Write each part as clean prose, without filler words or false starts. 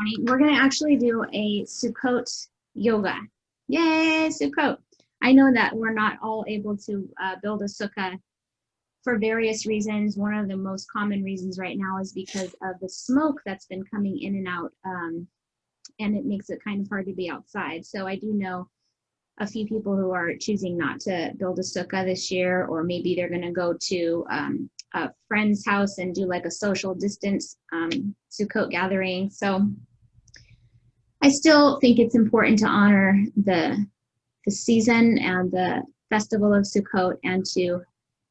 Tony. We're going to actually do a Sukkot Yoga. Yay, Sukkot. I know that we're not all able to build a sukkah for various reasons. One of the most common reasons right now is because of the smoke that's been coming in and out, and it makes it kind of hard to be outside. So I do know a few people who are choosing not to build a sukkah this year, or maybe they're going to go to a friend's house and do like a social distance Sukkot gathering. So I still think it's important to honor the season and the festival of Sukkot and to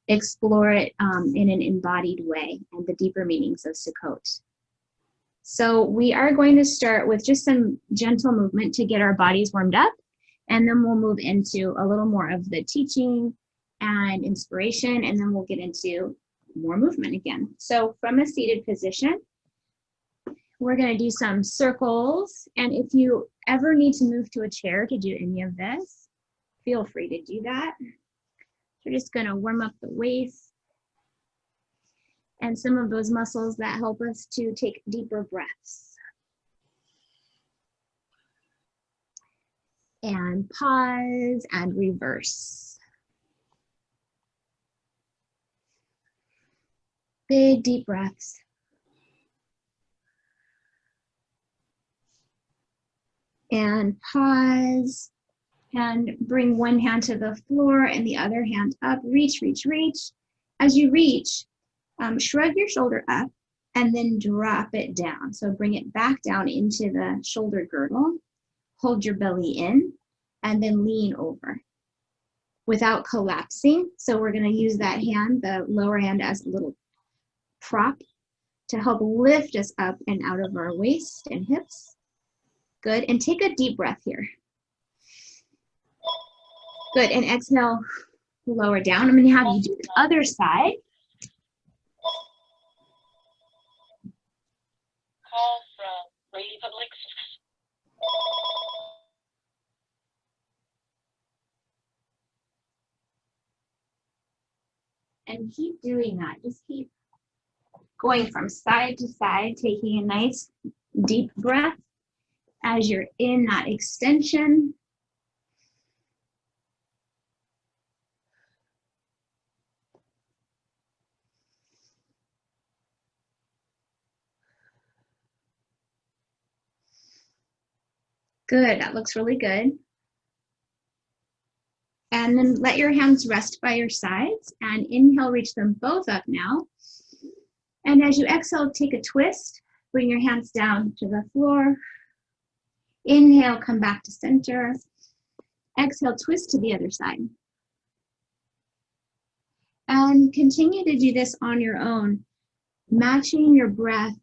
explore it in an embodied way and the deeper meanings of Sukkot. So we are going to start with just some gentle movement to get our bodies warmed up, and then we'll move into a little more of the teaching and inspiration, and then we'll get into more movement again. So from a seated position, we're going to do some circles, and if you ever need to move to a chair to do any of this, feel free to do that. We're just going to warm up the waist and some of those muscles that help us to take deeper breaths. And pause and reverse. Big deep breaths. And pause. And bring one hand to the floor and the other hand up. Reach, reach, reach. As you reach, shrug your shoulder up and then drop it down. So bring it back down into the shoulder girdle. Hold your belly in and then lean over without collapsing. So we're going to use that hand, the lower hand, as a little prop to help lift us up and out of our waist and hips. Good. And take a deep breath here. Good, and exhale, lower down. I'm going to have you do the other side. Call from Lady Public. And keep doing that. Just keep going from side to side, taking a nice deep breath as you're in that extension. Good, that looks really good. And then let your hands rest by your sides and inhale, reach them both up now. And as you exhale, take a twist, bring your hands down to the floor. Inhale, come back to center. Exhale, twist to the other side. And continue to do this on your own, matching your breath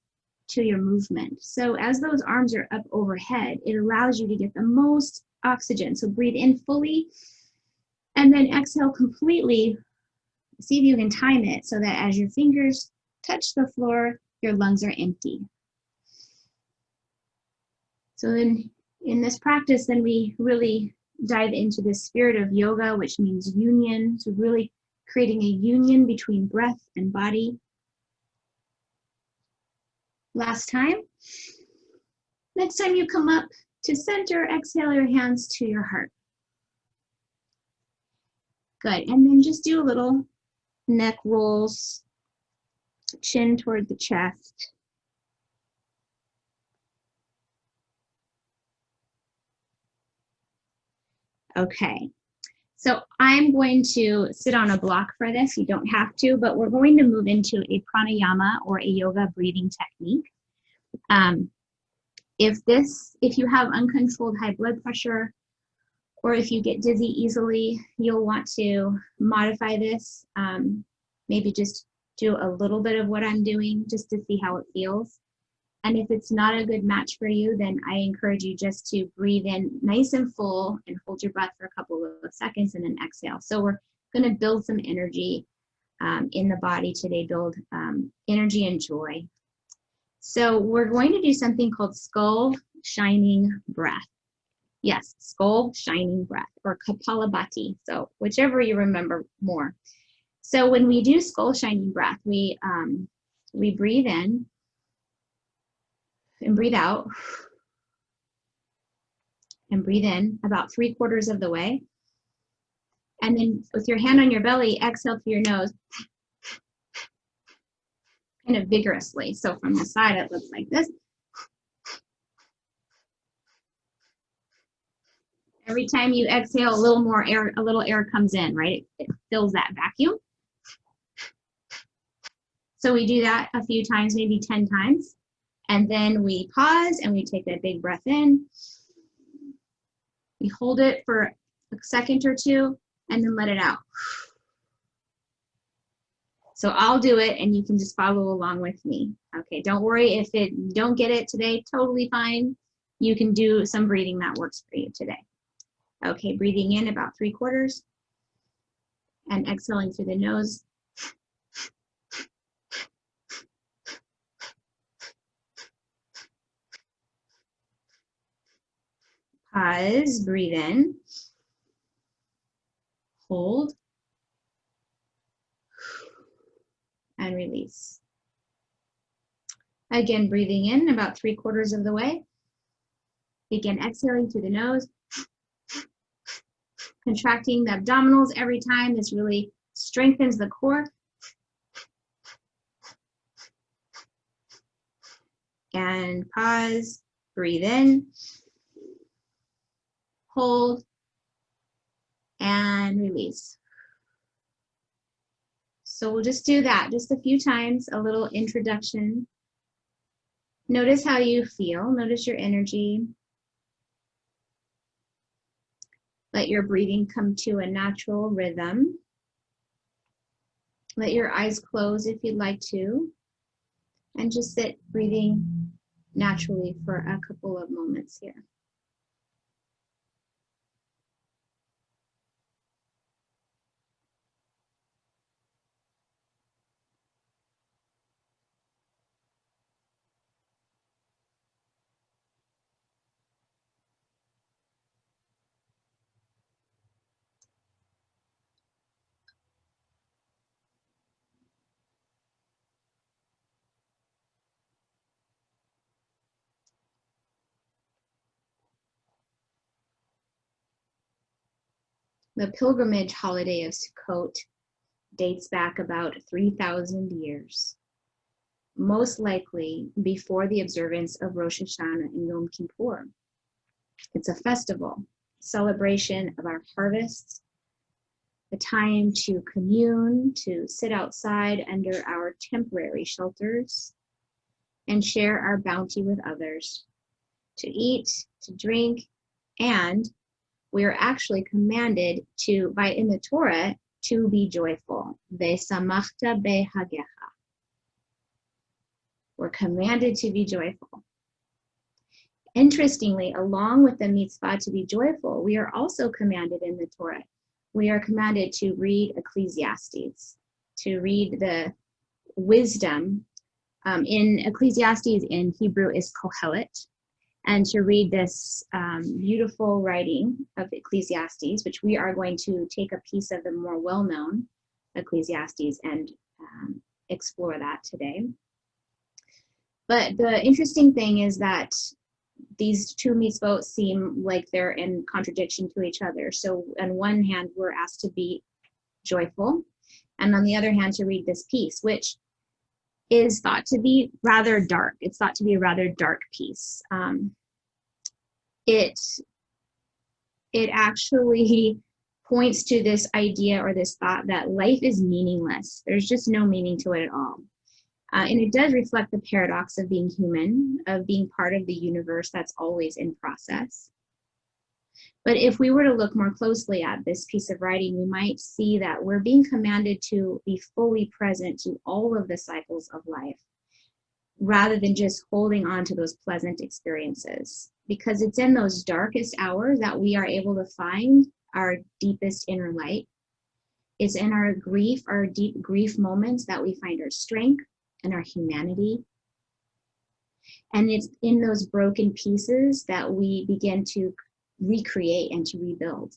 to your movement. So as those arms are up overhead, it allows you to get the most oxygen. So breathe in fully and then exhale completely. See if you can time it so that as your fingers touch the floor, your lungs are empty. So then in this practice, then we really dive into the spirit of yoga, which means union. So really creating a union between breath and body. Last time. Next time you come up to center, exhale your hands to your heart. Good, and then just do a little neck rolls, chin toward the chest. Okay, so I'm going to sit on a block for this. You don't have to, but we're going to move into a pranayama or a yoga breathing technique. If you have uncontrolled high blood pressure, or if you get dizzy easily, you'll want to modify this. Maybe just do a little bit of what I'm doing just to see how it feels. And if it's not a good match for you, then I encourage you just to breathe in nice and full and hold your breath for a couple of seconds and then exhale. So we're going to build some energy in the body today, build energy and joy. So we're going to do something called skull shining breath. Yes, skull shining breath, or Kapalabhati. So whichever you remember more. So when we do skull shining breath, we breathe in And breathe out. And breathe in about 3/4 of the way. And then with your hand on your belly, exhale through your nose, kind of vigorously. So from the side, it looks like this. Every time you exhale, a little more air, a little air comes in, right? It fills that vacuum. So we do that a few times, maybe 10 times. And then we pause and we take a big breath in. We hold it for a second or two and then let it out. So I'll do it and you can just follow along with me. Okay, don't worry if you don't get it today, totally fine. You can do some breathing that works for you today. Okay, breathing in about 3/4 and exhaling through the nose. Pause, breathe in, hold, and release. Again, breathing in about 3/4 of the way. Begin exhaling through the nose. Contracting the abdominals every time. This really strengthens the core. And pause, breathe in, hold, and release. So we'll just do that just a few times, a little introduction. Notice how you feel, notice your energy. Let your breathing come to a natural rhythm. Let your eyes close if you'd like to, and just sit breathing naturally for a couple of moments here. The pilgrimage holiday of Sukkot dates back about 3,000 years, most likely before the observance of Rosh Hashanah and Yom Kippur. It's a festival, celebration of our harvests, a time to commune, to sit outside under our temporary shelters, and share our bounty with others, to eat, to drink, and we are actually commanded to, in the Torah, to be joyful. Ve'samachta behagecha. We're commanded to be joyful. Interestingly, along with the mitzvah to be joyful, we are also commanded in the Torah. We are commanded to read Ecclesiastes, to read the wisdom. In Ecclesiastes in Hebrew is Kohelet, and to read this beautiful writing of Ecclesiastes, which we are going to take a piece of the more well-known Ecclesiastes and explore that today. But the interesting thing is that these two mitzvot seem like they're in contradiction to each other. So on one hand, we're asked to be joyful, and on the other hand, to read this piece, which is thought to be rather dark. It's thought to be a rather dark piece. It actually points to this idea or this thought that life is meaningless. There's just no meaning to it at all. And it does reflect the paradox of being human, of being part of the universe that's always in process. But if we were to look more closely at this piece of writing, we might see that we're being commanded to be fully present to all of the cycles of life, rather than just holding on to those pleasant experiences. Because it's in those darkest hours that we are able to find our deepest inner light. It's in our grief, our deep grief moments, that we find our strength and our humanity. And it's in those broken pieces that we begin to recreate and to rebuild.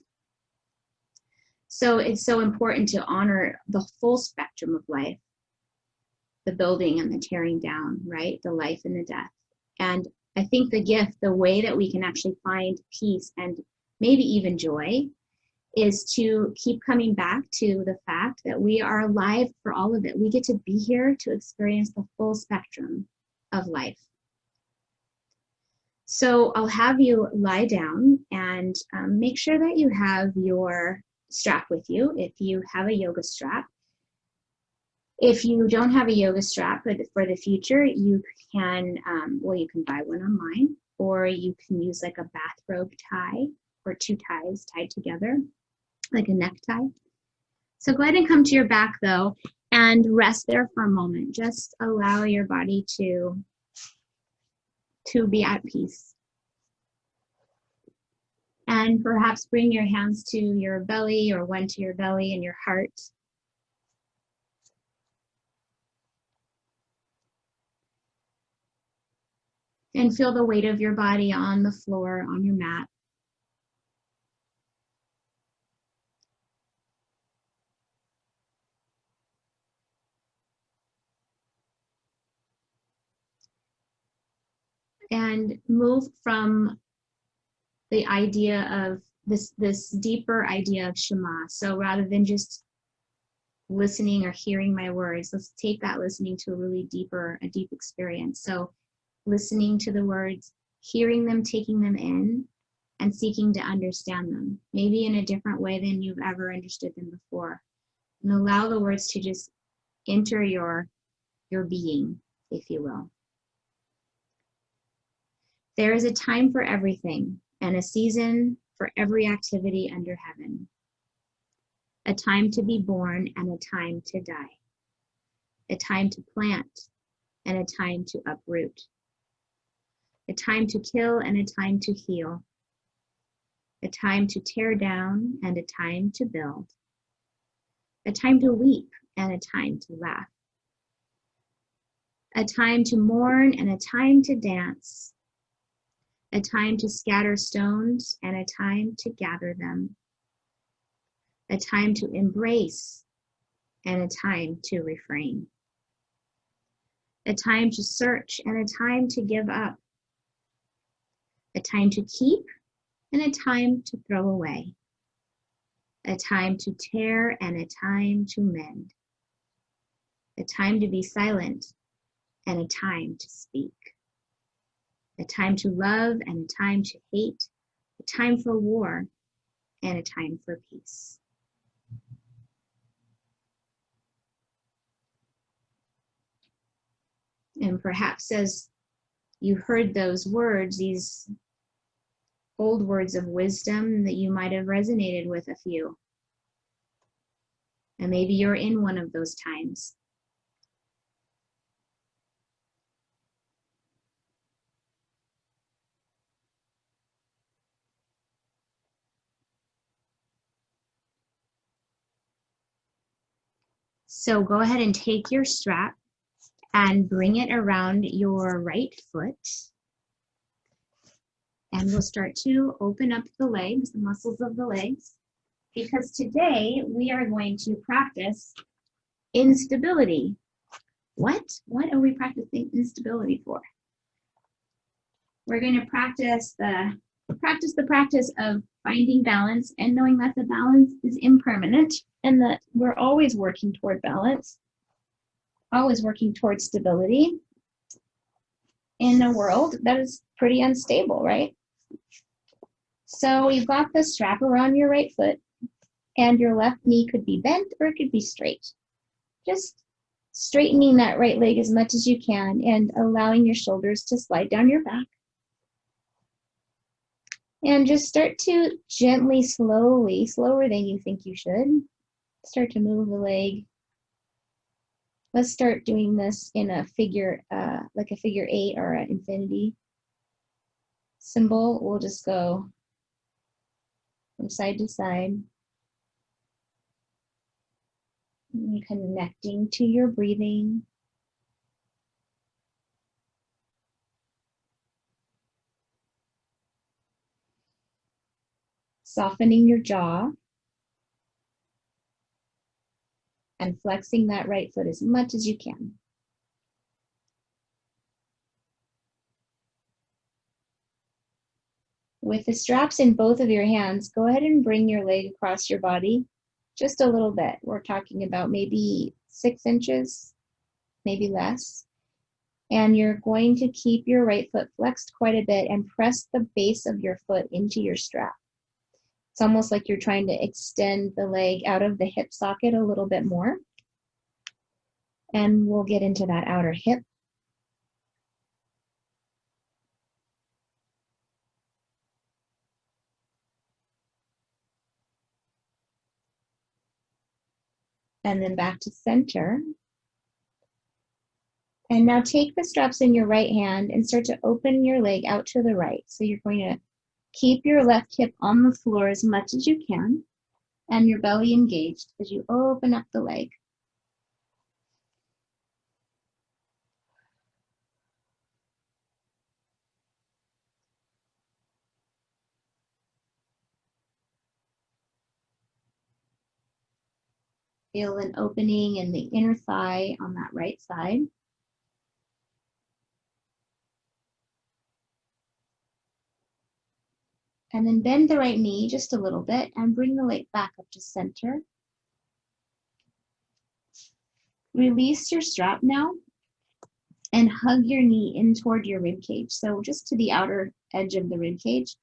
So it's so important to honor the full spectrum of life, the building and the tearing down, right? The life and the death. And I think the gift, the way that we can actually find peace and maybe even joy, is to keep coming back to the fact that we are alive for all of it. We get to be here to experience the full spectrum of life. So I'll have you lie down and make sure that you have your strap with you if you have a yoga strap. If you don't have a yoga strap, but for the future, you can, you can buy one online, or you can use like a bathrobe tie or two ties tied together, like a necktie. So go ahead and come to your back though, and rest there for a moment. Just allow your body to be at peace. And perhaps bring your hands to your belly, or one to your belly and your heart. And feel the weight of your body on the floor, on your mat. And move from the idea of this deeper idea of Shema. So rather than just listening or hearing my words, let's take that listening to a deep experience. So listening to the words, hearing them, taking them in, and seeking to understand them, maybe in a different way than you've ever understood them before. And allow the words to just enter your being, if you will. There is a time for everything, and a season for every activity under heaven. A time to be born and a time to die. A time to plant and a time to uproot. A time to kill and a time to heal. A time to tear down and a time to build. A time to weep and a time to laugh. A time to mourn and a time to dance. A time to scatter stones and a time to gather them. A time to embrace and a time to refrain. A time to search and a time to give up. A time to keep and a time to throw away. A time to tear and a time to mend. A time to be silent and a time to speak. A time to love and a time to hate. A time for war and a time for peace. And perhaps as you heard those words, these old words of wisdom, that you might have resonated with a few. And maybe you're in one of those times. So go ahead and take your strap and bring it around your right foot. And we'll start to open up the legs, the muscles of the legs, because today we are going to practice instability. What are we practicing instability for? We're going to practice the practice of finding balance and knowing that the balance is impermanent and that we're always working toward balance, always working toward stability in a world that is pretty unstable, right? So you've got the strap around your right foot, and your left knee could be bent or it could be straight. Just straightening that right leg as much as you can and allowing your shoulders to slide down your back. And just start to gently, slowly, slower than you think you should, start to move the leg. Let's start doing this in a figure, like a figure 8 or an infinity symbol. We'll just go from side to side, connecting to your breathing. Softening your jaw and flexing that right foot as much as you can. With the straps in both of your hands, go ahead and bring your leg across your body just a little bit. We're talking about maybe 6 inches, maybe less. And you're going to keep your right foot flexed quite a bit and press the base of your foot into your strap. It's almost like you're trying to extend the leg out of the hip socket a little bit more. And we'll get into that outer hip. And then back to center. And now take the straps in your right hand and start to open your leg out to the right. So you're going to keep your left hip on the floor as much as you can and your belly engaged as you open up the leg. Feel an opening in the inner thigh on that right side. And then bend the right knee just a little bit and bring the leg back up to center. Release your strap now and hug your knee in toward your rib cage. So just to the outer edge of the rib cage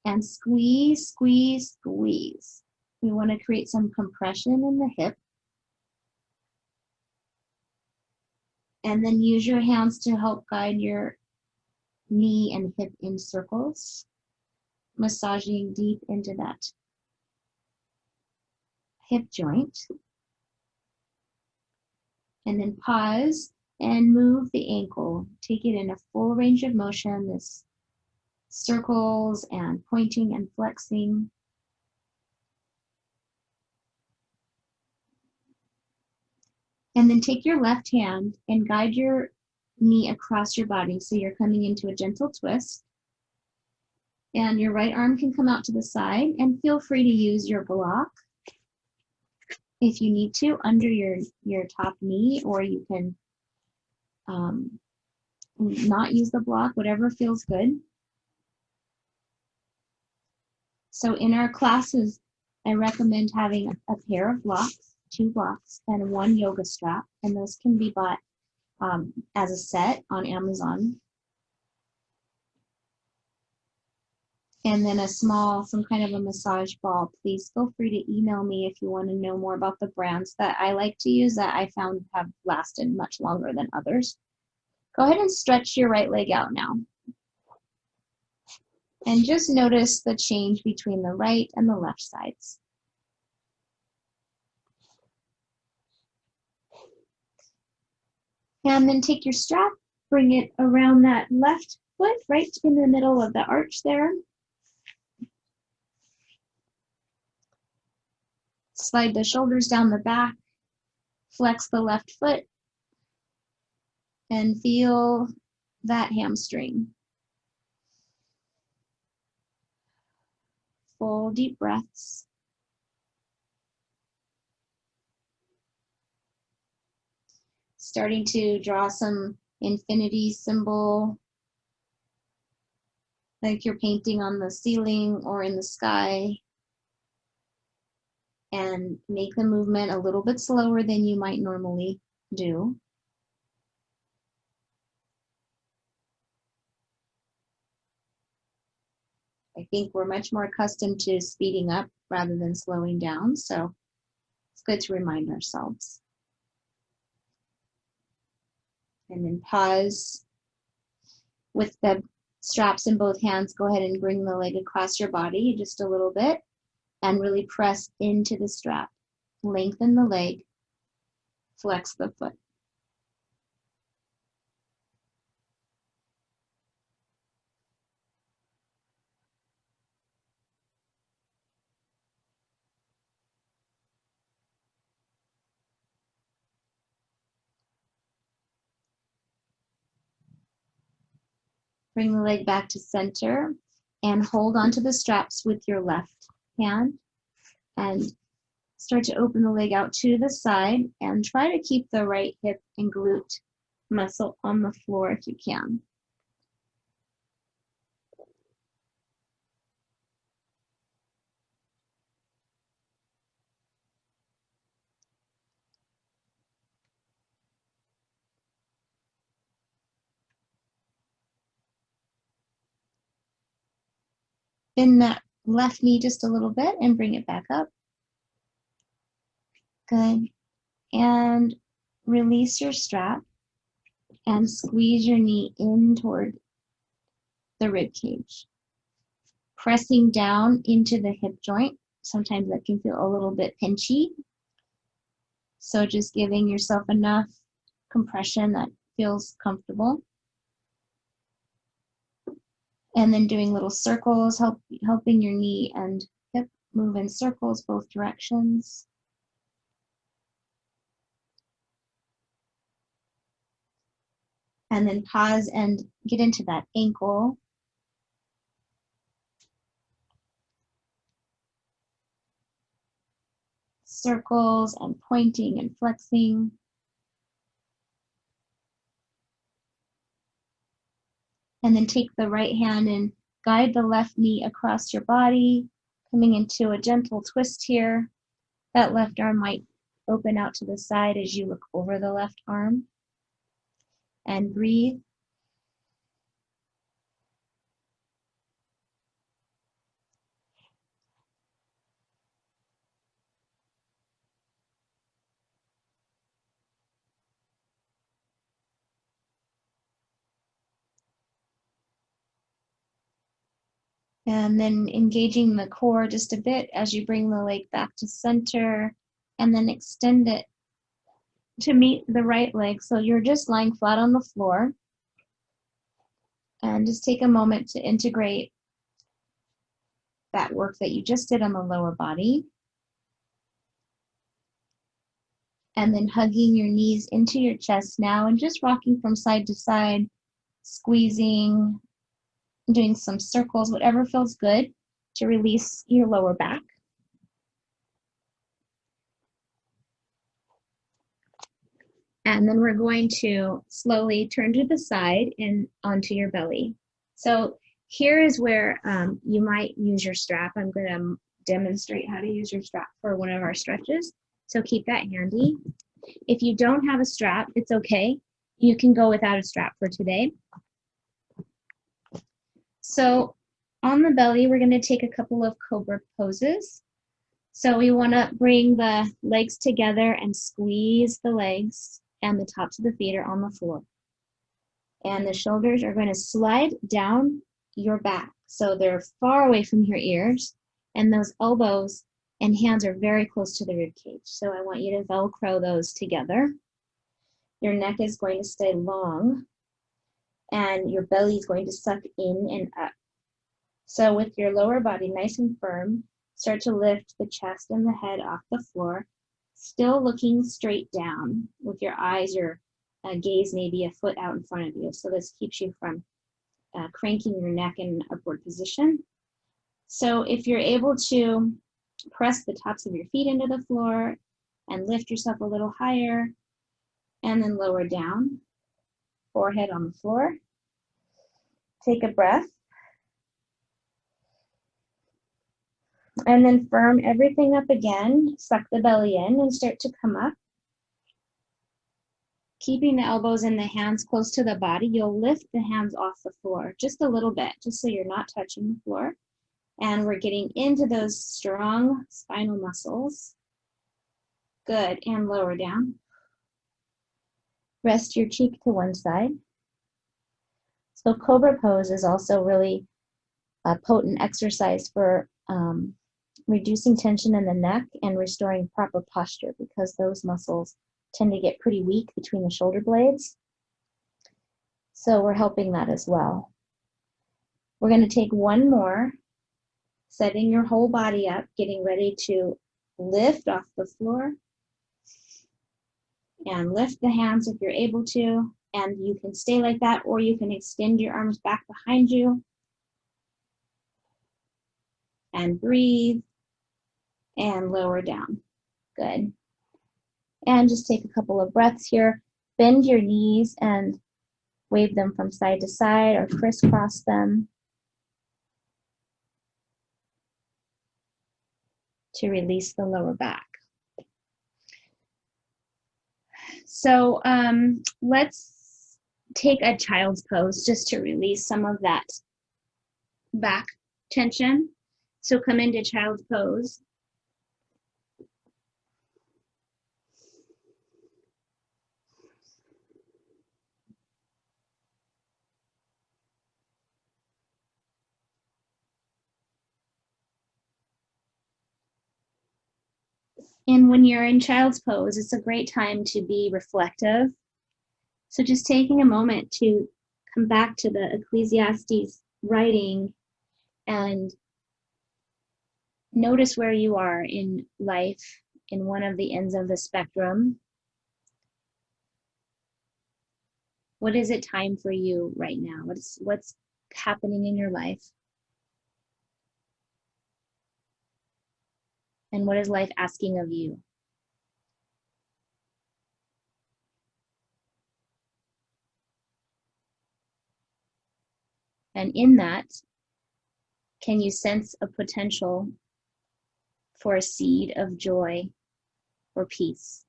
and squeeze, squeeze, squeeze. We want to create some compression in the hip. And then use your hands to help guide your knee and hip in circles, massaging deep into that hip joint. And then pause and move the ankle. Take it in a full range of motion, this circles and pointing and flexing. And then take your left hand and guide your knee across your body. So you're coming into a gentle twist. And your right arm can come out to the side, and feel free to use your block if you need to under your top knee, or you can not use the block, whatever feels good. So in our classes, I recommend having a pair of blocks, 2 blocks, and 1 yoga strap, and those can be bought as a set on Amazon. And then some kind of a massage ball. Please feel free to email me if you want to know more about the brands that I like to use that I found have lasted much longer than others. Go ahead and stretch your right leg out now. And just notice the change between the right and the left sides. And then take your strap, bring it around that left foot, right in the middle of the arch there. Slide the shoulders down the back, flex the left foot, and feel that hamstring. Full deep breaths. Starting to draw some infinity symbol, like you're painting on the ceiling or in the sky. And make the movement a little bit slower than you might normally do. I think we're much more accustomed to speeding up rather than slowing down, so it's good to remind ourselves. And then pause. With the straps in both hands, go ahead and bring the leg across your body just a little bit and really press into the strap. Lengthen the leg, flex the foot. Bring the leg back to center and hold onto the straps with your left hand and start to open the leg out to the side and try to keep the right hip and glute muscle on the floor if you can. Bend that left knee just a little bit and bring it back up. Good. And release your strap and squeeze your knee in toward the rib cage. Pressing down into the hip joint. Sometimes that can feel a little bit pinchy. So just giving yourself enough compression that feels comfortable. And then doing little circles, helping your knee and hip move in circles both directions. And then pause and get into that ankle. Circles and pointing and flexing. And then take the right hand and guide the left knee across your body, coming into a gentle twist here. That left arm might open out to the side as you look over the left arm. And breathe. And then engaging the core just a bit as you bring the leg back to center, and then extend it to meet the right leg. So you're just lying flat on the floor. And just take a moment to integrate that work that you just did on the lower body. And then hugging your knees into your chest now and just rocking from side to side, squeezing, doing some circles, whatever feels good to release your lower back. And then we're going to slowly turn to the side and onto your belly. So here is where you might use your strap. I'm going to demonstrate how to use your strap for one of our stretches. So keep that handy. If you don't have a strap, it's okay. You can go without a strap for today. So on the belly, we're going to take a couple of Cobra Poses. So we want to bring the legs together and squeeze the legs, and the tops of the feet are on the floor. And the shoulders are going to slide down your back. So they're far away from your ears, and those elbows and hands are very close to the rib cage. So I want you to Velcro those together. Your neck is going to stay long, and your belly is going to suck in and up. So with your lower body nice and firm, start to lift the chest and the head off the floor, still looking straight down with your eyes, your gaze maybe a foot out in front of you. So this keeps you from cranking your neck in an upward position. So if you're able to press the tops of your feet into the floor and lift yourself a little higher, and then lower down, forehead on the floor. Take a breath. And then firm everything up again, suck the belly in and start to come up. Keeping the elbows and the hands close to the body, you'll lift the hands off the floor just a little bit, just so you're not touching the floor. And we're getting into those strong spinal muscles. Good, and lower down. Rest your cheek to one side. So Cobra Pose is also really a potent exercise for reducing tension in the neck and restoring proper posture, because those muscles tend to get pretty weak between the shoulder blades. So we're helping that as well. We're going to take one more, setting your whole body up, getting ready to lift off the floor. And lift the hands if you're able to, and you can stay like that, or you can extend your arms back behind you. And breathe, and lower down. Good. And just take a couple of breaths here. Bend your knees and wave them from side to side or crisscross them to release the lower back. So let's take a child's pose just to release some of that back tension. So come into child's pose. And when you're in child's pose, it's a great time to be reflective. So just taking a moment to come back to the Ecclesiastes writing and notice where you are in life, in one of the ends of the spectrum. What is it time for you right now? What's happening in your life? And what is life asking of you? And in that, can you sense a potential for a seed of joy or peace?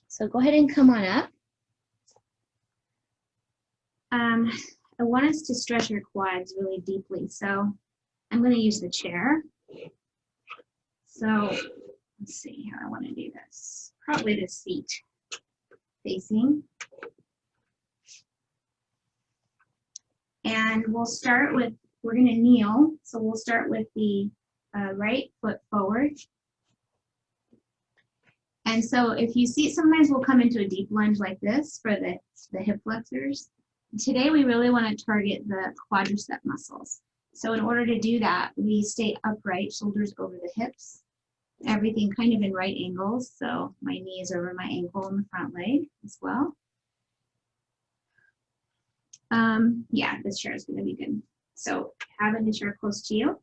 So go ahead and come on up. I want us to stretch our quads really deeply. So I'm going to use the chair. So let's see how I want to do this. Probably the seat facing. And we'll start with, we're going to kneel. So we'll start with the right foot forward. And so if you see, sometimes we'll come into a deep lunge like this for the hip flexors. Today we really want to target the quadricep muscles. So in order to do that, we stay upright, shoulders over the hips, everything kind of in right angles. So my knee is over my ankle and the front leg as well. Yeah, this chair is going to be good. So having the chair close to you.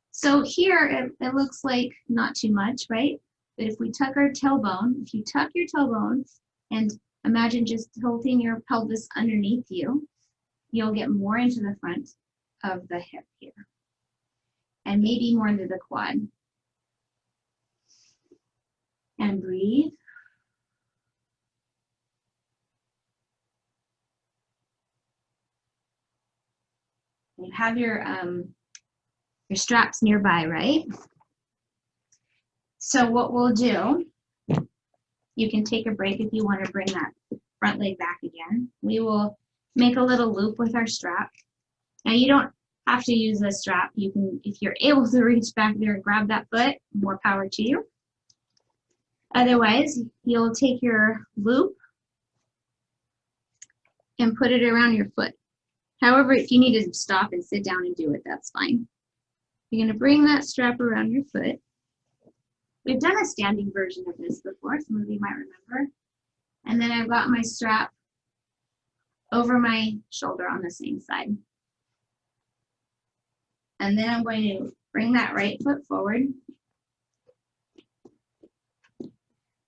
So here it looks like not too much, right? But if we tuck our tailbone, if you tuck your tailbone and imagine just tilting your pelvis underneath you, you'll get more into the front of the hip here. And maybe more into the quad. And breathe. You have your straps nearby, right? So what we'll do, you can take a break if you want to bring that front leg back again. We will make a little loop with our strap. Now you don't have to use a strap. You can, if you're able to reach back there and grab that foot, more power to you. Otherwise, you'll take your loop and put it around your foot. However, if you need to stop and sit down and do it, that's fine. You're going to bring that strap around your foot. We've done a standing version of this before, some of you might remember. And then I've got my strap over my shoulder on the same side. And then I'm going to bring that right foot forward.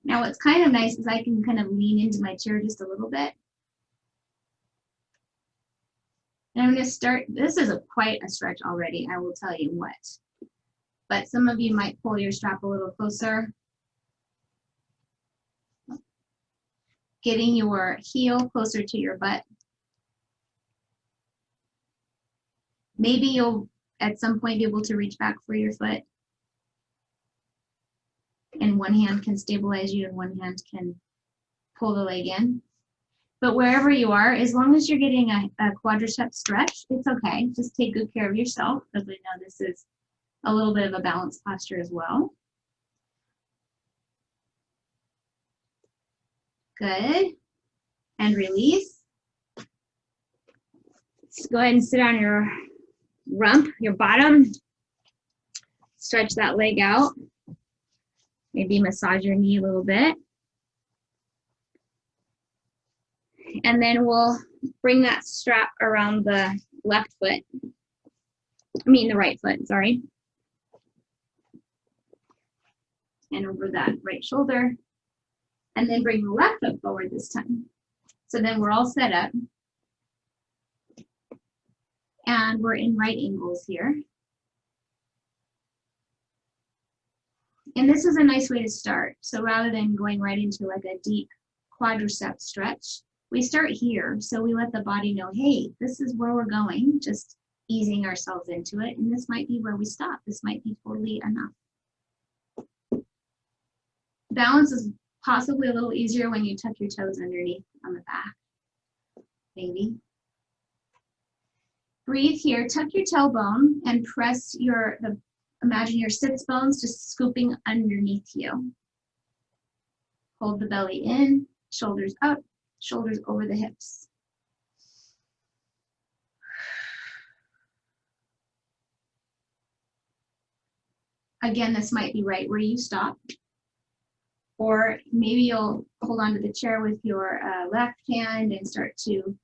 Now what's kind of nice is I can kind of lean into my chair just a little bit. And I'm going to start, this is quite a stretch already, I will tell you what. But some of you might pull your strap a little closer. Getting your heel closer to your butt. Maybe you'll at some point be able to reach back for your foot. And one hand can stabilize you and one hand can pull the leg in. But wherever you are, as long as you're getting a quadricep stretch, it's okay. Just take good care of yourself, because we know this is a little bit of a balanced posture as well. Good. And release. Let's go ahead and sit on your rump, your bottom. Stretch that leg out. Maybe massage your knee a little bit. And then we'll bring that strap around the left foot. The right foot, sorry. And over that right shoulder. And then bring the left foot forward this time. So then we're all set up. And we're in right angles here. And this is a nice way to start. So rather than going right into like a deep quadricep stretch, we start here. So we let the body know, hey, this is where we're going, just easing ourselves into it. And this might be where we stop. This might be totally enough. Balance is possibly a little easier when you tuck your toes underneath on the back, maybe. Breathe here, tuck your tailbone and press imagine your sits bones just scooping underneath you. Hold the belly in, shoulders up, shoulders over the hips. Again, this might be right where you stop. Or maybe you'll hold onto the chair with your left hand and start to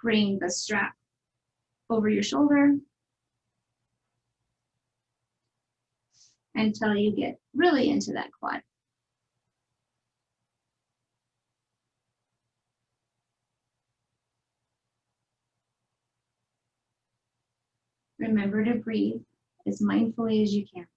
bring the strap over your shoulder until you get really into that quad. Remember to breathe as mindfully as you can.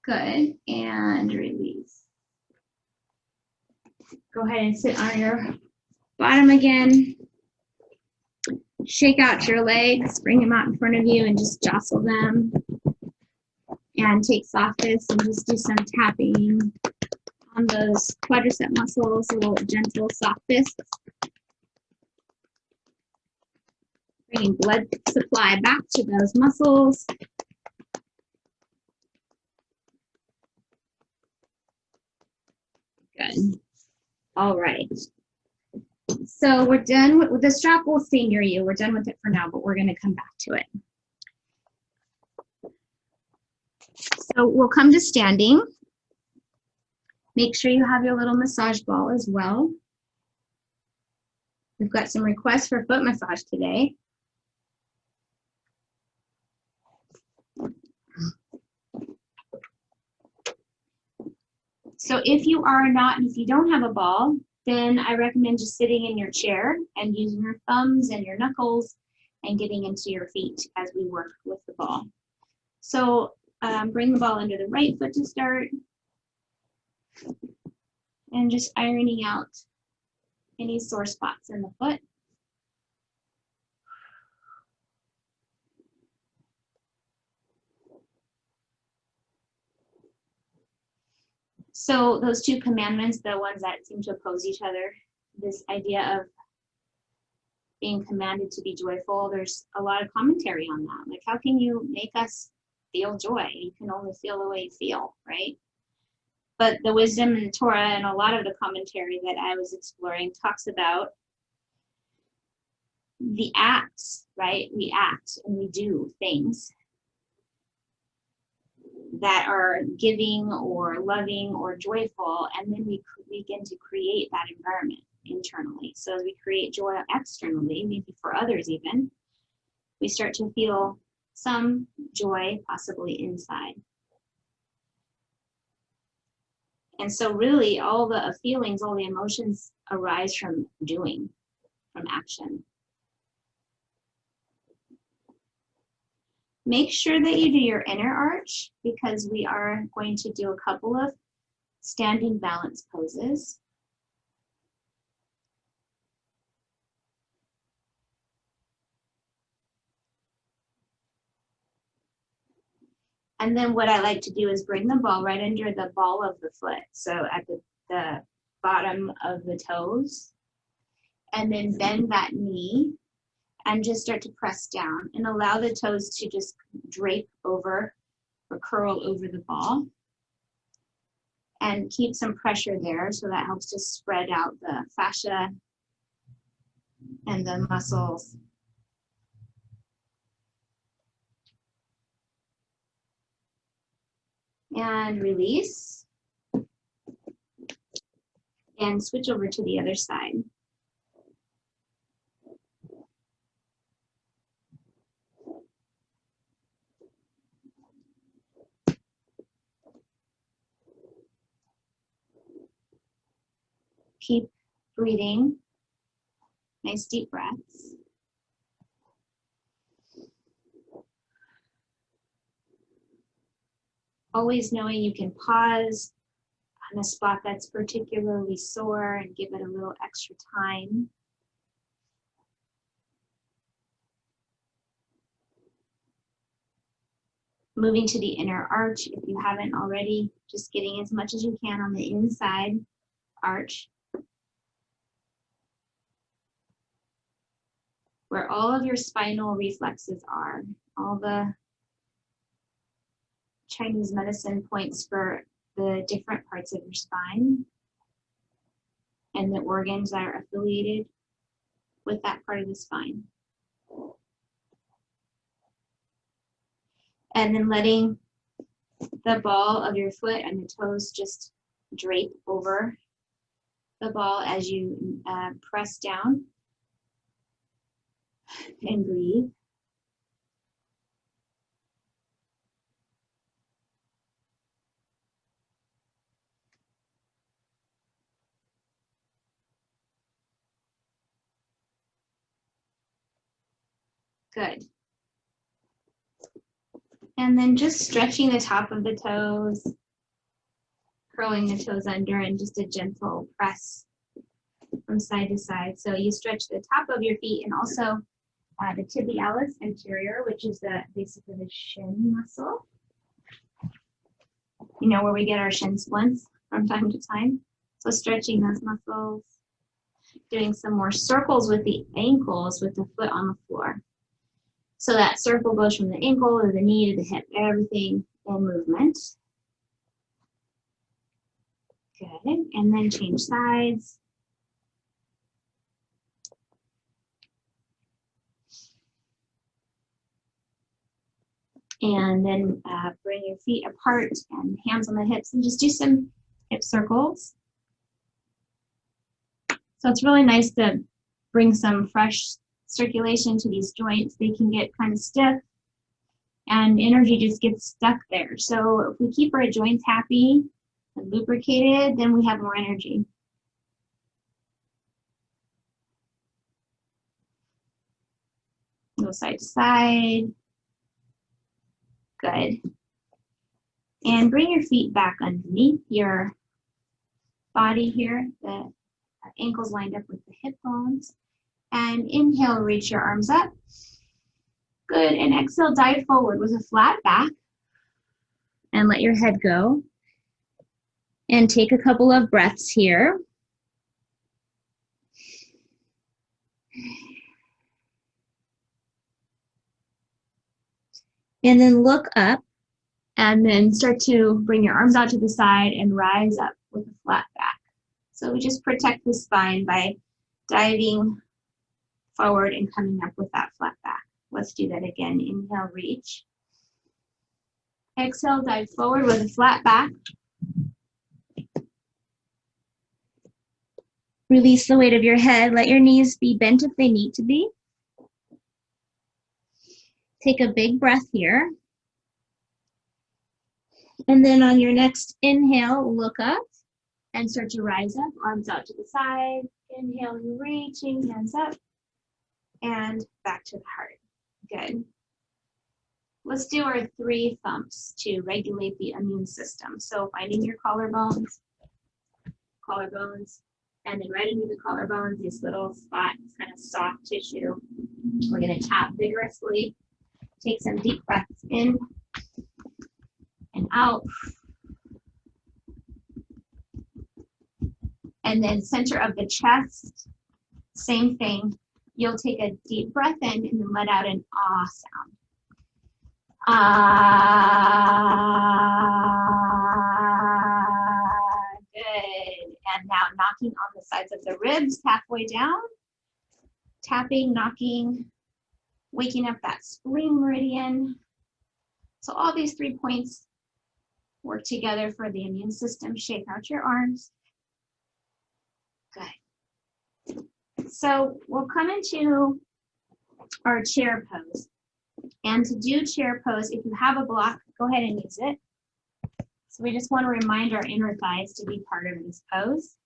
Good, and release. Go ahead and sit on your bottom again. Shake out your legs, bring them out in front of you and just jostle them. And take soft fists and just do some tapping on those quadricep muscles, a little gentle soft fists. Bringing blood supply back to those muscles. Good. All right. So we're done with the strap will stay near you. We're done with it for now, but we're going to come back to it. So we'll come to standing. Make sure you have your little massage ball as well. We've got some requests for foot massage today. So if you don't have a ball, then I recommend just sitting in your chair and using your thumbs and your knuckles and getting into your feet as we work with the ball. So bring the ball under the right foot to start and just ironing out any sore spots in the foot. So those two commandments, the ones that seem to oppose each other, this idea of being commanded to be joyful, there's a lot of commentary on that. Like, how can you make us feel joy? You can only feel the way you feel, right? But the wisdom in the Torah and a lot of the commentary that I was exploring talks about the acts, right? We act and we do things that are giving or loving or joyful, and then we begin to create that environment internally. So as we create joy externally, maybe for others even, we start to feel some joy possibly inside. And so really all the feelings, all the emotions arise from doing, from action. Make sure that you do your inner arch because we are going to do a couple of standing balance poses. And then what I like to do is bring the ball right under the ball of the foot. So at the bottom of the toes, and then bend that knee and just start to press down and allow the toes to just drape over or curl over the ball. And keep some pressure there, so that helps to spread out the fascia and the muscles. And release. And switch over to the other side. Keep breathing. Nice deep breaths. Always knowing you can pause on a spot that's particularly sore and give it a little extra time. Moving to the inner arch if you haven't already, just getting as much as you can on the inside arch, where all of your spinal reflexes are, all the Chinese medicine points for the different parts of your spine and the organs that are affiliated with that part of the spine. And then letting the ball of your foot and the toes just drape over the ball as you press down and breathe. Good. And then just stretching the top of the toes, curling the toes under, and just a gentle press from side to side. So you stretch the top of your feet and also the tibialis anterior, which is the basically the shin muscle. You know, where we get our shin splints from time to time. So stretching those muscles, doing some more circles with the ankles with the foot on the floor. So that circle goes from the ankle to the knee to the hip, everything in movement. Good, and then change sides. And then bring your feet apart and hands on the hips and just do some hip circles. So it's really nice to bring some fresh circulation to these joints. They can get kind of stiff and energy just gets stuck there. So if we keep our joints happy and lubricated, then we have more energy. Go side to side. Good. And bring your feet back underneath your body here. The ankles lined up with the hip bones. And inhale, reach your arms up. Good, and exhale, dive forward with a flat back. And let your head go. And take a couple of breaths here. And then look up. And then start to bring your arms out to the side and rise up with a flat back. So we just protect the spine by diving forward and coming up with that flat back. Let's do that again. Inhale, reach. Exhale, dive forward with a flat back. Release the weight of your head. Let your knees be bent if they need to be. Take a big breath here. And then on your next inhale, look up and start to rise up, arms out to the side. Inhaling, reaching, hands up. And back to the heart. Good. Let's do our 3 thumps to regulate the immune system. So finding your collarbones, and then right under the collarbones, these little spots, kind of soft tissue. We're going to tap vigorously. Take some deep breaths in and out. And then center of the chest, same thing. You'll take a deep breath in and then let out an ah sound. Ah, good. And now knocking on the sides of the ribs, halfway down. Tapping, knocking, waking up that spleen meridian. So all these 3 points work together for the immune system. Shake out your arms. Good. So we'll come into our chair pose. And to do chair pose, if you have a block, go ahead and use it. So we just want to remind our inner thighs to be part of this pose.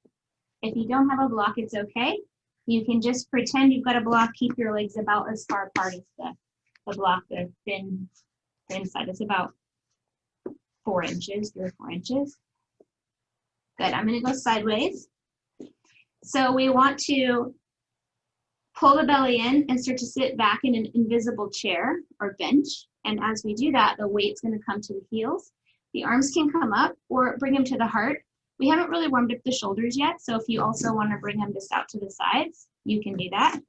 If you don't have a block, it's okay. You can just pretend you've got a block, keep your legs about as far apart as the block, the thin side. It's about 4 inches, 3 or 4 inches. Good, I'm gonna go sideways. So we want to pull the belly in and start to sit back in an invisible chair or bench. And as we do that, the weight's gonna come to the heels. The arms can come up or bring them to the heart. We haven't really warmed up the shoulders yet, so if you also wanna bring them just out to the sides, you can do that.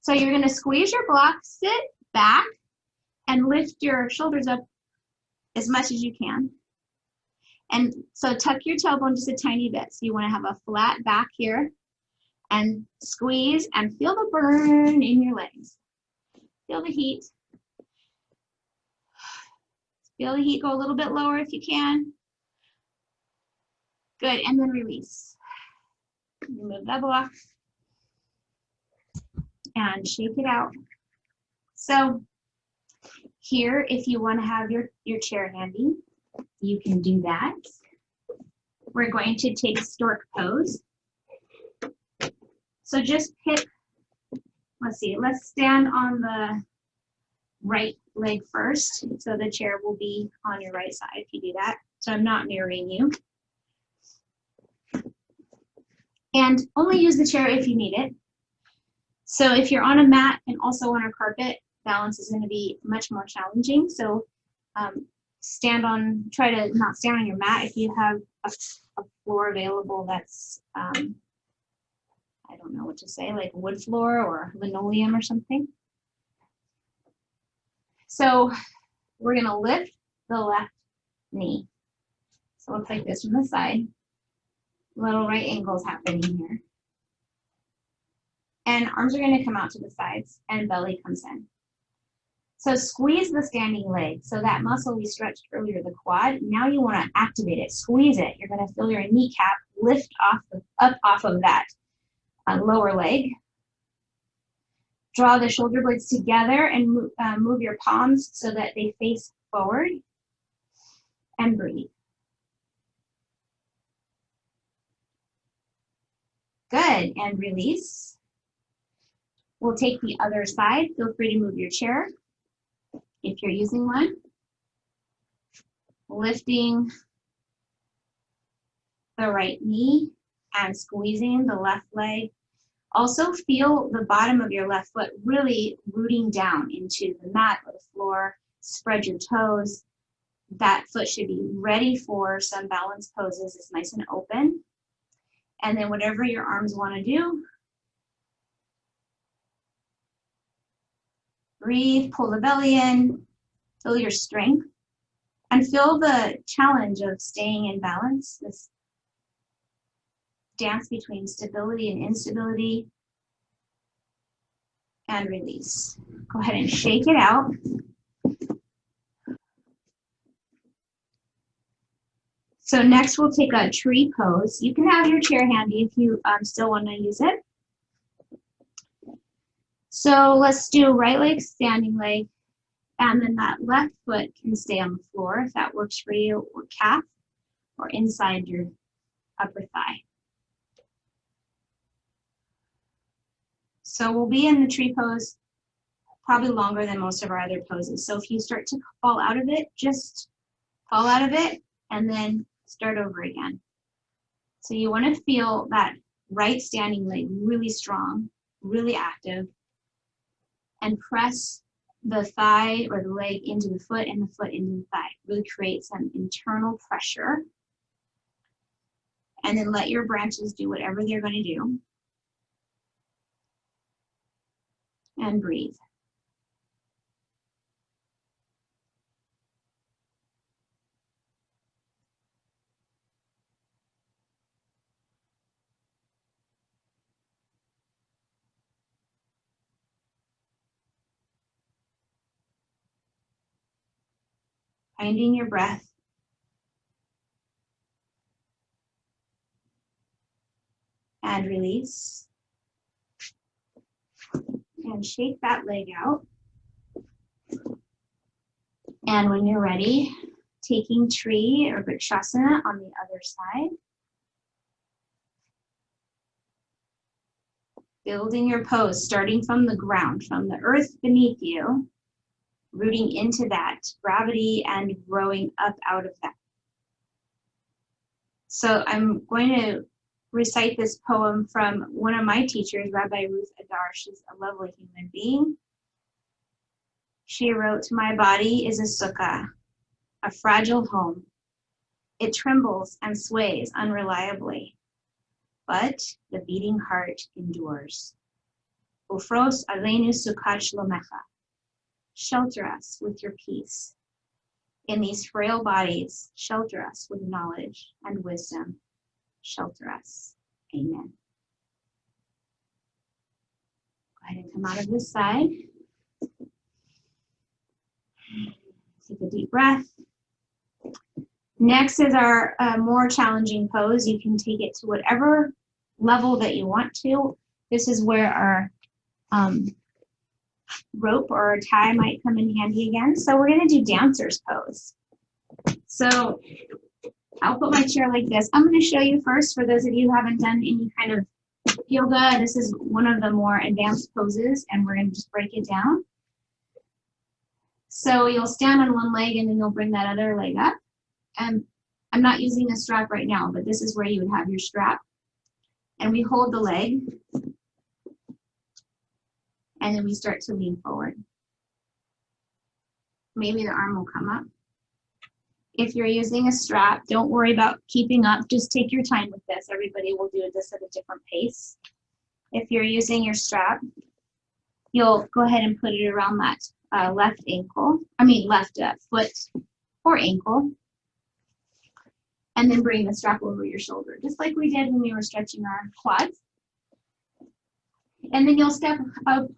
So you're gonna squeeze your block, sit back, and lift your shoulders up as much as you can. And so tuck your tailbone just a tiny bit. So you wanna have a flat back here and squeeze and feel the burn in your legs. Feel the heat. Feel the heat go a little bit lower if you can. Good, and then release. Remove that block and shake it out. So here, if you want to have your chair handy, you can do that. We're going to take stork pose. So just pick, let's stand on the right leg first. So the chair will be on your right side if you do that. So I'm not mirroring you. And only use the chair if you need it. So if you're on a mat and also on a carpet, balance is going to be much more challenging. So try to not stand on your mat. If you have a floor available that's, I don't know what to say, like wood floor or linoleum or something. So we're going to lift the left knee. So it looks like this from the side. Little right angles happening here. And arms are going to come out to the sides and belly comes in. So squeeze the standing leg. So that muscle we stretched earlier, the quad, now you want to activate it, squeeze it. You're going to feel your kneecap lift up off of that lower leg. Draw the shoulder blades together and move your palms so that they face forward and breathe. Good, and release. We'll take the other side. Feel free to move your chair if you're using one. Lifting the right knee and squeezing the left leg. Also feel the bottom of your left foot really rooting down into the mat or the floor. Spread your toes. That foot should be ready for some balance poses. It's nice and open. And then whatever your arms want to do, breathe, pull the belly in, feel your strength, and feel the challenge of staying in balance, this dance between stability and instability, and release. Go ahead and shake it out. So next we'll take a tree pose. You can have your chair handy if you still want to use it. So let's do right leg, standing leg, and then that left foot can stay on the floor if that works for you, or calf, or inside your upper thigh. So we'll be in the tree pose probably longer than most of our other poses. So if you start to fall out of it, just fall out of it and then start over again. So you want to feel that right standing leg really strong, really active, and press the thigh or the leg into the foot and the foot into the thigh. Really create some internal pressure. And then let your branches do whatever they're going to do. And breathe. Finding your breath. And release. And shake that leg out. And when you're ready, taking tree or Vrikshasana on the other side. Building your pose, starting from the ground, from the earth beneath you, rooting into that gravity and growing up out of that. So I'm going to recite this poem from one of my teachers, Rabbi Ruth Adar. She's a lovely human being. She wrote, "My body is a sukkah, a fragile home. It trembles and sways unreliably, but the beating heart endures. Ufros aleinu sukkat shlomecha. Shelter us with your peace. In these frail bodies, shelter us with knowledge and wisdom. Shelter us. Amen." Go ahead and come out of this side. Take a deep breath. Next is our more challenging pose. You can take it to whatever level that you want to. This is where our rope or a tie might come in handy again. So we're going to do dancer's pose. So I'll put my chair like this. I'm going to show you first, for those of you who haven't done any kind of yoga, this is one of the more advanced poses, and we're going to just break it down. So you'll stand on one leg and then you'll bring that other leg up. And I'm not using a strap right now, but this is where you would have your strap. And we hold the leg, and then we start to lean forward. Maybe the arm will come up. If you're using a strap, don't worry about keeping up. Just take your time with this. Everybody will do this at a different pace. If you're using your strap, you'll go ahead and put it around that left foot or ankle. And then bring the strap over your shoulder, just like we did when we were stretching our quads. And then you'll step up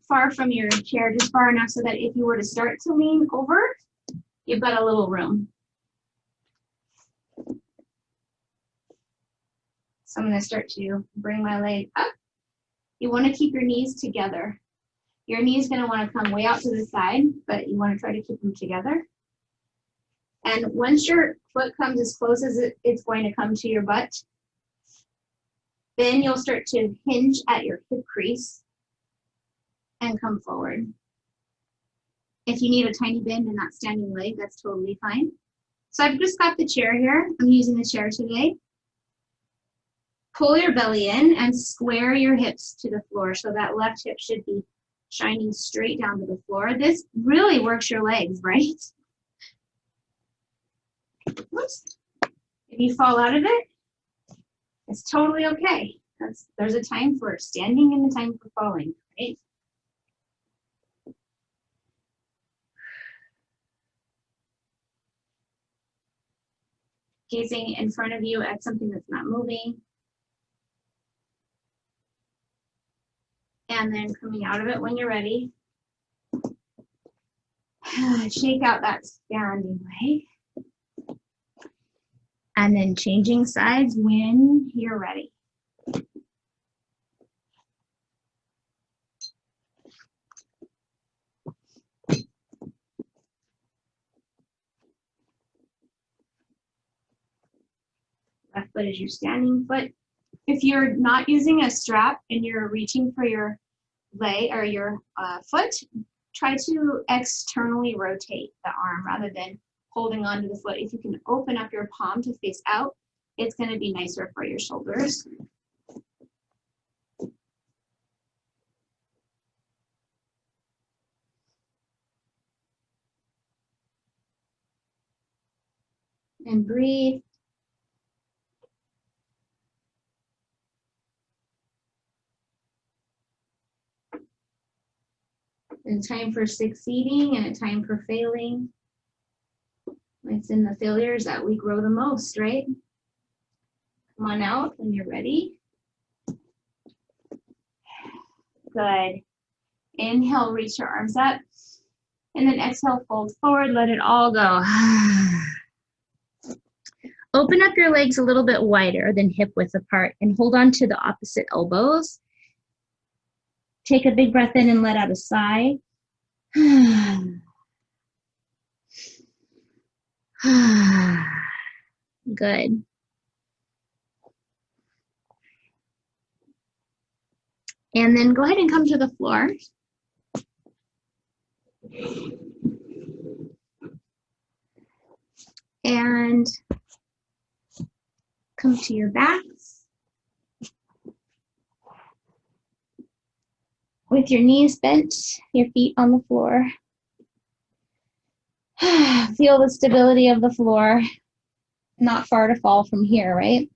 far from your chair, just far enough so that if you were to start to lean over, you've got a little room. So I'm going to start to bring my leg up. You want to keep your knees together. Your knees going to want to come way out to the side, but you want to try to keep them together. And once your foot comes as close as it's going to come to your butt, then you'll start to hinge at your hip crease and come forward. If you need a tiny bend in that standing leg, that's totally fine. So I've just got the chair here. I'm using the chair today. Pull your belly in and square your hips to the floor. So that left hip should be shining straight down to the floor. This really works your legs, right? Whoops. If you fall out of it, it's totally okay. There's a time for standing and a time for falling, right? Gazing in front of you at something that's not moving. And then coming out of it when you're ready. Shake out that standing leg. And then changing sides when you're ready. Left foot is your standing foot. If you're not using a strap and you're reaching for your leg or your foot, try to externally rotate the arm rather than holding onto the foot. If you can open up your palm to face out, it's going to be nicer for your shoulders. And breathe. A time for succeeding and a time for failing. It's in the failures that we grow the most, right? Come on out when you're ready. Good. Inhale, reach your arms up. And then exhale, fold forward, let it all go. Open up your legs a little bit wider than hip width apart and hold on to the opposite elbows. Take a big breath in and let out a sigh. Good. And then go ahead and come to the floor. And come to your backs. With your knees bent, your feet on the floor. Feel the stability of the floor. Not far to fall from here, right?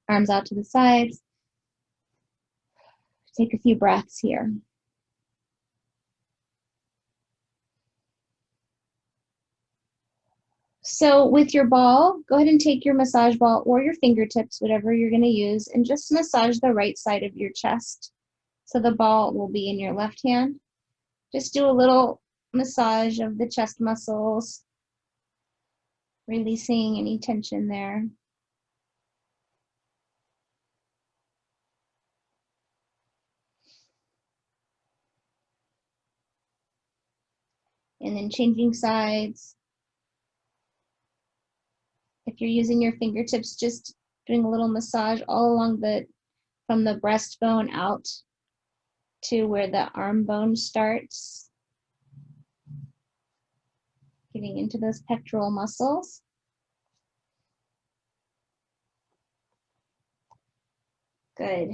Arms out to the sides. Take a few breaths here. So with your ball, go ahead and take your massage ball or your fingertips, whatever you're going to use, and just massage the right side of your chest. So the ball will be in your left hand. Just do a little massage of the chest muscles, releasing any tension there. And then changing sides. If you're using your fingertips, just doing a little massage all along from the breastbone out to where the arm bone starts. Getting into those pectoral muscles. Good.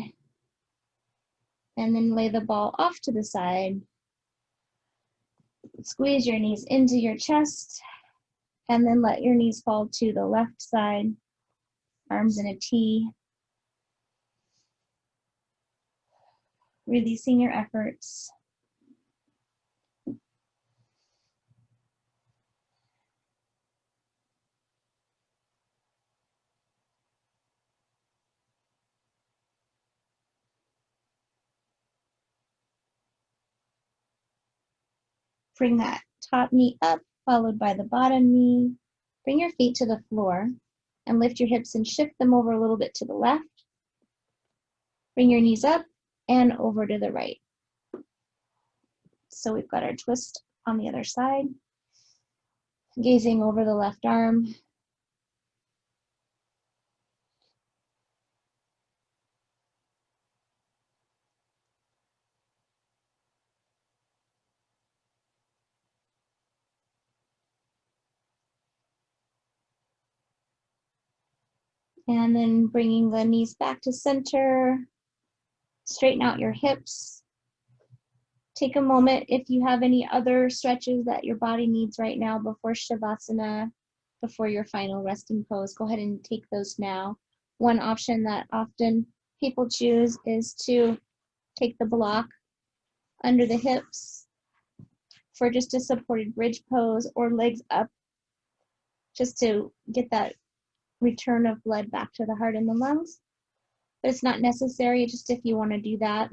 And then lay the ball off to the side. Squeeze your knees into your chest, and then let your knees fall to the left side, arms in a T. Releasing your efforts. Bring that top knee up, followed by the bottom knee. Bring your feet to the floor and lift your hips and shift them over a little bit to the left. Bring your knees up and over to the right. So we've got our twist on the other side. Gazing over the left arm. And then bringing the knees back to center. Straighten out your hips. Take a moment if you have any other stretches that your body needs right now before Shavasana, before your final resting pose. Go ahead and take those now. One option that often people choose is to take the block under the hips for just a supported bridge pose, or legs up, just to get that return of blood back to the heart and the lungs. But it's not necessary, just if you want to do that.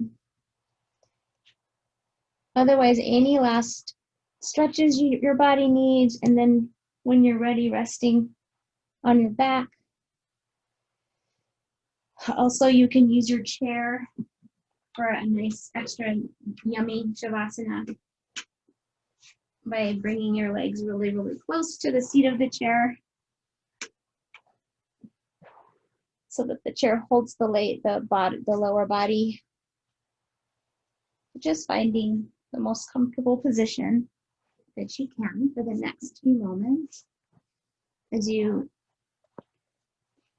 Otherwise, any last stretches your body needs, and then when you're ready, resting on your back. Also, you can use your chair for a nice extra yummy Shavasana by bringing your legs really, really close to the seat of the chair so that the chair holds the lower body. Just finding the most comfortable position that you can for the next few moments as you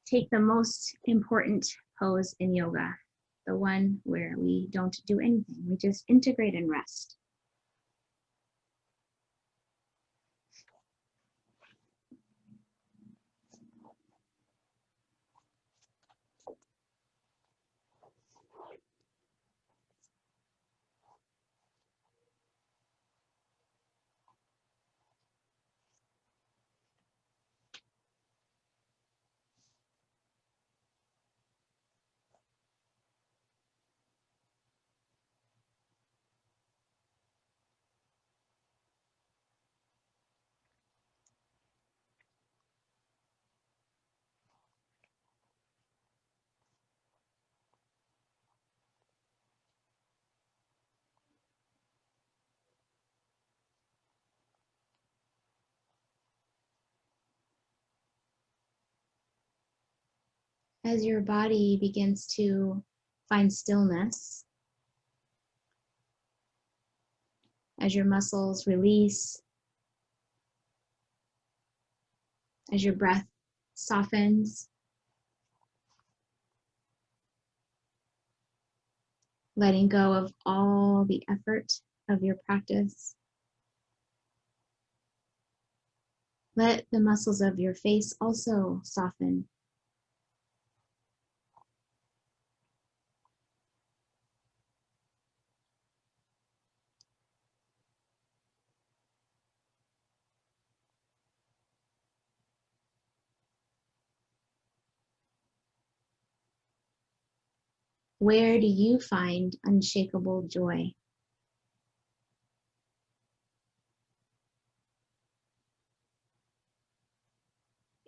take the most important pose in yoga, the one where we don't do anything, we just integrate and rest. As your body begins to find stillness, as your muscles release, as your breath softens, letting go of all the effort of your practice. Let the muscles of your face also soften. Where do you find unshakable joy?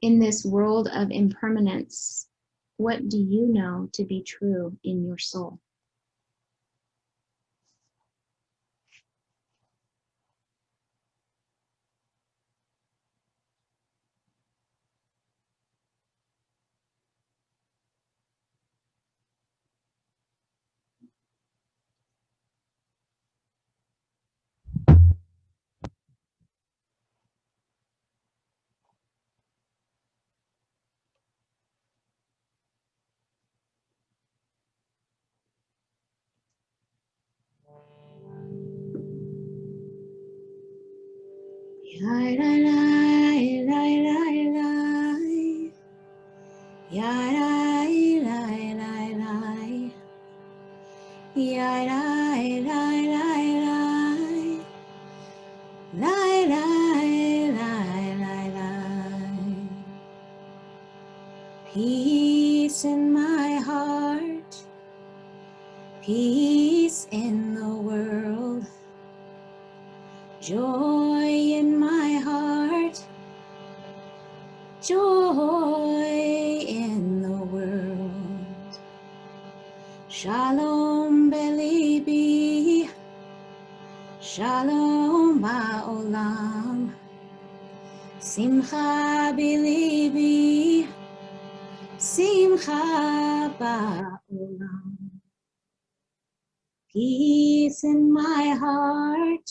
In this world of impermanence, what do you know to be true in your soul? Peace in my heart, peace in the world, joy in my heart, joy in the world. Shalom belibi, shalom ba'olam, simcha belibi, simcha ba'olam. Peace in my heart,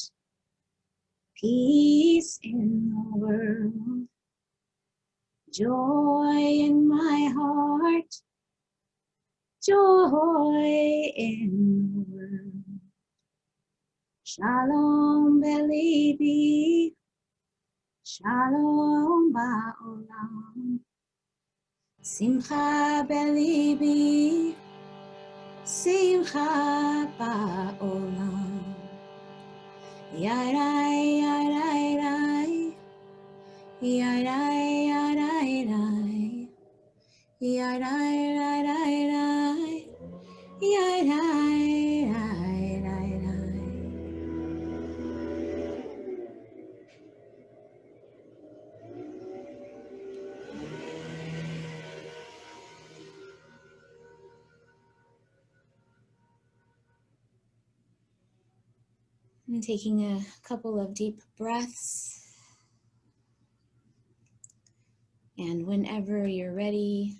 peace in the world, joy in my heart, joy in the world. Shalom belibi, shalom ba'olam, simcha belibi, simcha ba'olam. Yarai, yarai, yarai, yarai, yarai, yarai, yarai, yarai, yarai, yarai, yarai. And taking a couple of deep breaths. And whenever you're ready,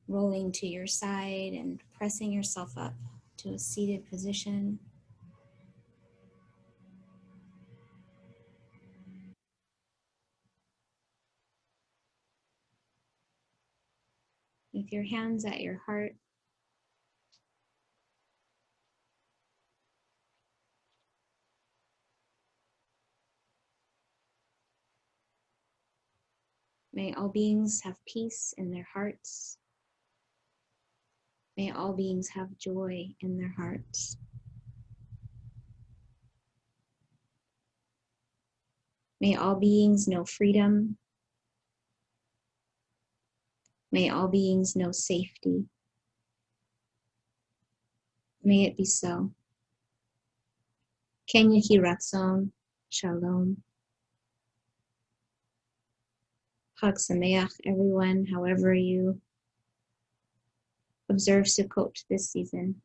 rolling to your side and pressing yourself up to a seated position. With your hands at your heart, may all beings have peace in their hearts. May all beings have joy in their hearts. May all beings know freedom. May all beings know safety. May it be so. Ken Yehi Ratzon, Shalom. Chag Sameach, everyone, however you observe Sukkot this season.